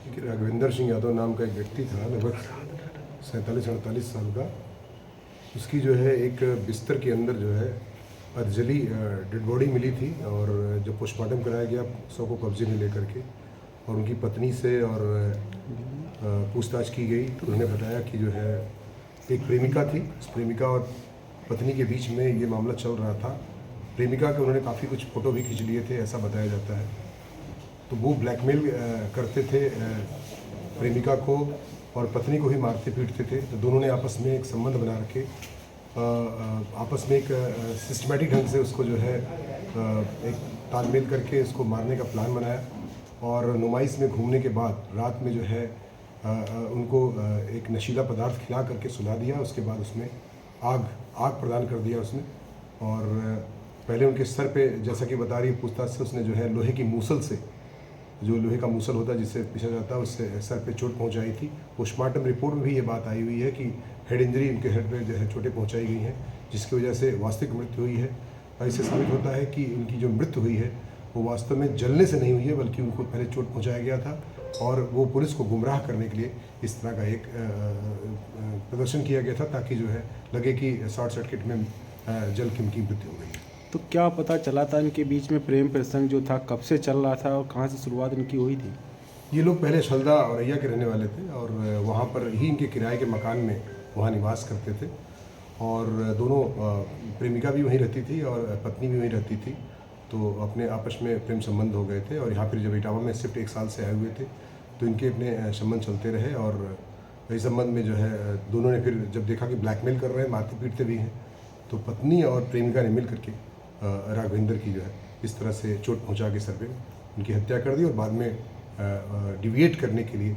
कि राघवेंद्र सिंह यादव नाम का एक व्यक्ति था, लगभग 47-48 साल का। उसकी जो है एक बिस्तर के अंदर जो है अर्जली डेड बॉडी मिली थी, और जब पोस्टमार्टम कराया गया शव को कब्जे में लेकर के, और उनकी पत्नी से और पूछताछ की गई तो उन्होंने बताया कि जो है एक प्रेमिका थी, उस प्रेमिका और पत्नी के बीच में ये मामला चल रहा था। प्रेमिका के उन्होंने काफ़ी कुछ फ़ोटो भी खींच लिए थे, ऐसा बताया जाता है। तो वो ब्लैकमेल करते थे प्रेमिका को, और पत्नी को ही मारते पीटते थे। तो दोनों ने आपस में एक संबंध बना रखे, आपस में एक सिस्टमेटिक ढंग से उसको जो है एक तालमेल करके उसको मारने का प्लान बनाया। और नुमाइश में घूमने के बाद रात में जो है उनको एक नशीला पदार्थ खिला करके सुला दिया। उसके बाद उसमें आग प्रदान कर दिया उसने। और पहले उनके सर पे, जैसा कि बता रही है पूछताछ से, उसने जो है लोहे की मूसल से, जो लोहे का मूसल होता है जिससे पीछा जाता है, उससे सर पे चोट पहुंचाई थी। पोस्टमार्टम रिपोर्ट में भी ये बात आई हुई है कि हेड इंजरी, उनके हेड पे जो है चोटें पहुंचाई गई हैं, जिसकी वजह से वास्तविक मृत्यु हुई है। और इससे साबित होता है कि उनकी जो मृत्यु हुई है वो वास्तव में जलने से नहीं हुई है, बल्कि उनको पहले चोट पहुँचाया गया था, और वो पुलिस को गुमराह करने के लिए इस तरह का एक प्रदर्शन किया गया था, ताकि जो है लगे कि शॉर्ट सर्किट में जल की उनकी मृत्यु हो गई है। तो क्या पता चला था इनके बीच में प्रेम प्रसंग जो था कब से चल रहा था और कहाँ से शुरुआत इनकी हुई थी? ये लोग पहले छलदा औरैया के रहने वाले थे, और वहाँ पर ही इनके किराए के मकान में वहाँ निवास करते थे। और दोनों प्रेमिका भी वहीं रहती थी और पत्नी भी वहीं रहती थी। तो अपने आपस में प्रेम संबंध हो गए थे, और यहाँ फिर जब इटावा में शिफ्ट 1 साल से आए हुए थे तो इनके अपने संबंध चलते रहे। और इस संबंध में जो है दोनों ने फिर जब देखा कि ब्लैकमेल कर रहे हैं, मारते पीटते भी हैं, तो पत्नी और प्रेमिका ने मिल करके राघवेंद्र की जो है इस तरह से चोट पहुंचा के सर पे उनकी हत्या कर दी। और बाद में डिविएट करने के लिए,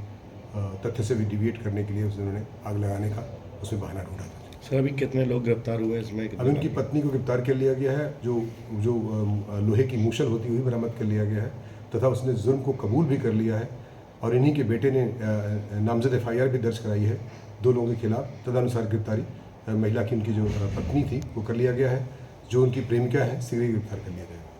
तथ्य से भी डिविएट करने के लिए उन्होंने आग लगाने का उसमें बहाना ढूंढा था। सर अभी कितने लोग गिरफ्तार हुए इसमें? अब उनकी पत्नी को गिरफ्तार कर लिया गया है, जो लोहे की मूसल होती हुई बरामद कर लिया गया है, तथा उसने जुर्म को कबूल भी कर लिया है। और इन्हीं के बेटे ने नामजद FIR भी दर्ज कराई है 2 लोगों के खिलाफ। तदनुसार गिरफ्तारी महिला की, उनकी जो पत्नी थी, वो कर लिया गया है। जो उनकी प्रेमिका है शीघ्र गिरफ्तार कर लिया गया है।